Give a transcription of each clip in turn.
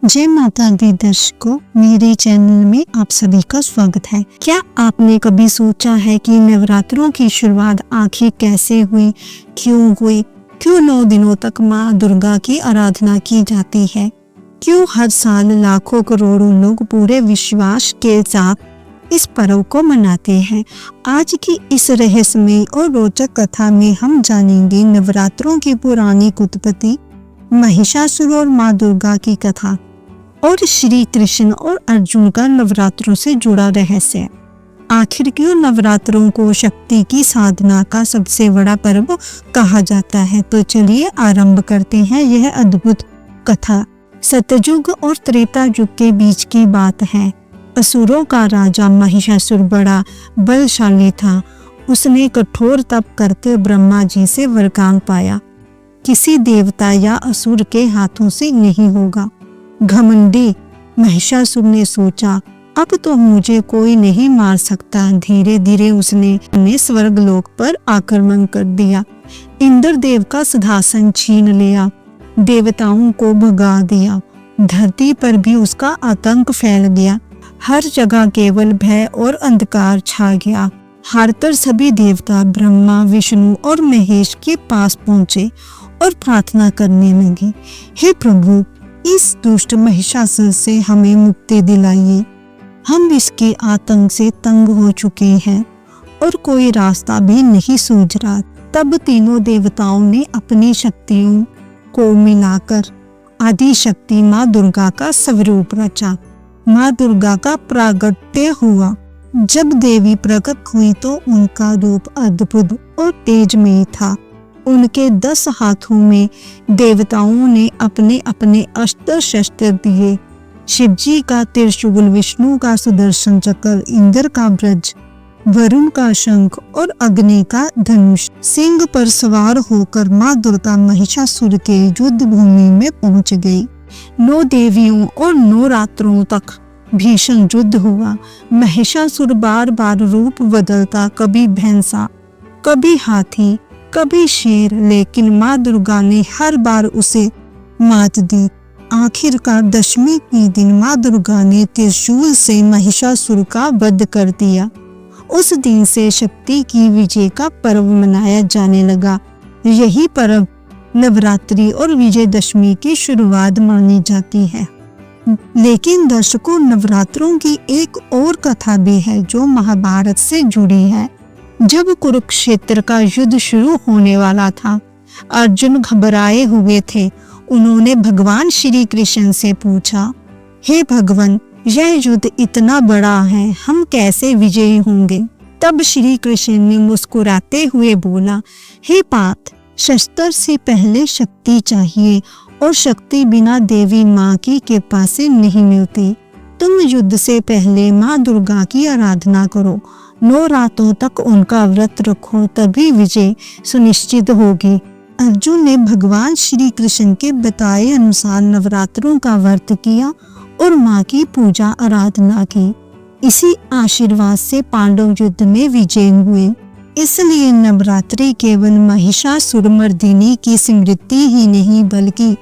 जय माता दी दर्शकों, मेरे चैनल में आप सभी का स्वागत है। क्या आपने कभी सोचा है कि नवरात्रों की शुरुआत आखिर कैसे हुई, क्यों 9 दिनों तक माँ दुर्गा की आराधना की जाती है, क्यों हर साल लाखों करोड़ों लोग पूरे विश्वास के साथ इस पर्व को मनाते हैं। आज की इस रहस्यमयी और रोचक कथा में हम जानेंगे नवरात्रों की पौराणिक उत्पत्ति, महिषासुर और माँ दुर्गा की कथा और श्री कृष्ण और अर्जुन का नवरात्रों से जुड़ा रहस्य। आखिर क्यों नवरात्रों को शक्ति की साधना का सबसे बड़ा पर्व कहा जाता है। तो चलिए आरंभ करते हैं यह अद्भुत कथा। सतयुग और त्रेता युग के बीच की बात है। असुरों का राजा महिषासुर बड़ा बलशाली था। उसने कठोर तप करके ब्रह्मा जी से वरदान पाया, किसी देवता या असुर के हाथों से नहीं होगा। घमंडी महिषासुर ने सोचा, अब तो मुझे कोई नहीं मार सकता। धीरे धीरे उसने स्वर्गलोक पर आक्रमण कर दिया। इंद्रदेव का सिंहासन छीन लिया, देवताओं को भगा दिया। धरती पर भी उसका आतंक फैल गया। हर जगह केवल भय और अंधकार छा गया। हारकर सभी देवता ब्रह्मा, विष्णु और महेश के पास पहुंचे और प्रार्थना करने लगे, हे प्रभु, इस दुष्ट महिषासुर से हमें मुक्ति दिलाइए। हम इसके आतंक से तंग हो चुके हैं और कोई रास्ता भी नहीं सूझ रहा। तब तीनों देवताओं ने अपनी शक्तियों को मिलाकर आदि शक्ति माँ दुर्गा का स्वरूप रचा। माँ दुर्गा का प्रागट्य हुआ। जब देवी प्रकट हुई तो उनका रूप अद्भुत और तेजमय था। उनके 10 हाथों में देवताओं ने अपने अपने अस्त्र शस्त्र दिए। शिवजी का त्रिशूल, विष्णु का सुदर्शन चक्र, इंद्र का वज्र, वरुण का शंख और अग्नि का धनुष। सिंह पर सवार होकर माँ दुर्गा महिषासुर के युद्ध भूमि में पहुंच गई। 9 देवियों और 9 रात्रों तक भीषण युद्ध हुआ। महिषासुर बार बार रूप बदलता, कभी भैंसा, कभी हाथी, कभी शेर, लेकिन माँ दुर्गा ने हर बार उसे मात दी। आखिरकार 10वें के दिन माँ दुर्गा ने त्रिशूल से महिषासुर का वध कर दिया। उस दिन से शक्ति की विजय का पर्व मनाया जाने लगा। यही पर्व नवरात्रि और विजयदशमी की शुरुआत मानी जाती है। लेकिन दर्शकों, नवरात्रों की एक और कथा भी है जो महाभारत से जुड़ी है। जब कुरुक्षेत्र का युद्ध शुरू होने वाला था, अर्जुन घबराए हुए थे। उन्होंने भगवान श्री कृष्ण से पूछा, हे भगवान, यह युद्ध इतना बड़ा है, हम कैसे विजयी होंगे। तब श्री कृष्ण ने मुस्कुराते हुए बोला, हे पार्थ, शस्त्र से पहले शक्ति चाहिए और शक्ति बिना देवी माँ की कृपा से नहीं मिलती। तुम युद्ध से पहले माँ दुर्गा की आराधना करो, 9 रातों तक उनका व्रत रखो, तभी विजय सुनिश्चित होगी। अर्जुन ने भगवान श्री कृष्ण के बताए अनुसार नवरात्रों का व्रत किया और माँ की पूजा आराधना की। इसी आशीर्वाद से पांडव युद्ध में विजय हुए। इसलिए नवरात्रि केवल महिषासुरमर्दिनी की स्मृति ही नहीं बल्कि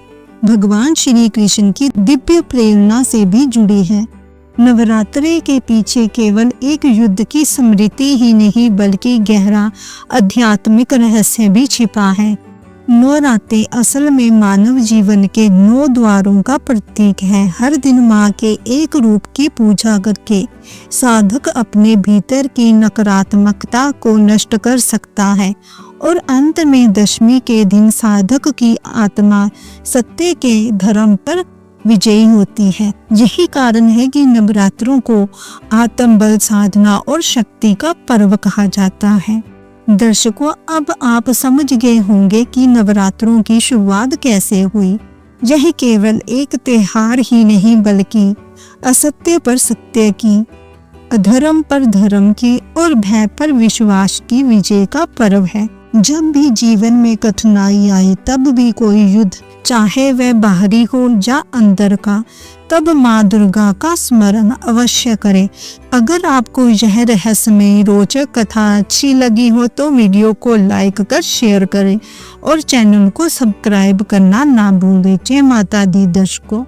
भगवान श्री कृष्ण की दिव्य प्रेरणा से भी जुड़ी है। नवरात्रि के पीछे केवल एक युद्ध की स्मृति ही नहीं बल्कि गहरा आध्यात्मिक रहस्य भी छिपा है। 9 रातें असल में मानव जीवन के 9 द्वारों का प्रतीक है। हर दिन माँ के एक रूप की पूजा करके साधक अपने भीतर की नकारात्मकता को नष्ट कर सकता है और अंत में दशमी के दिन साधक की आत्मा सत्य के धर्म पर विजयी होती है। यही कारण है कि नवरात्रों को आत्मबल, साधना और शक्ति का पर्व कहा जाता है। दर्शकों, अब आप समझ गए होंगे कि नवरात्रों की शुरुआत कैसे हुई। यह केवल एक त्योहार ही नहीं बल्कि असत्य पर सत्य की, अधर्म पर धर्म की और भय पर विश्वास की विजय का पर्व है। जब भी जीवन में कठिनाई आए, तब भी कोई युद्ध, चाहे वह बाहरी हो या अंदर का, तब माँ दुर्गा का स्मरण अवश्य करें। अगर आपको यह रहस्यमय रोचक कथा अच्छी लगी हो तो वीडियो को लाइक कर शेयर करें और चैनल को सब्सक्राइब करना ना भूलें। जय माता दी दर्शकों।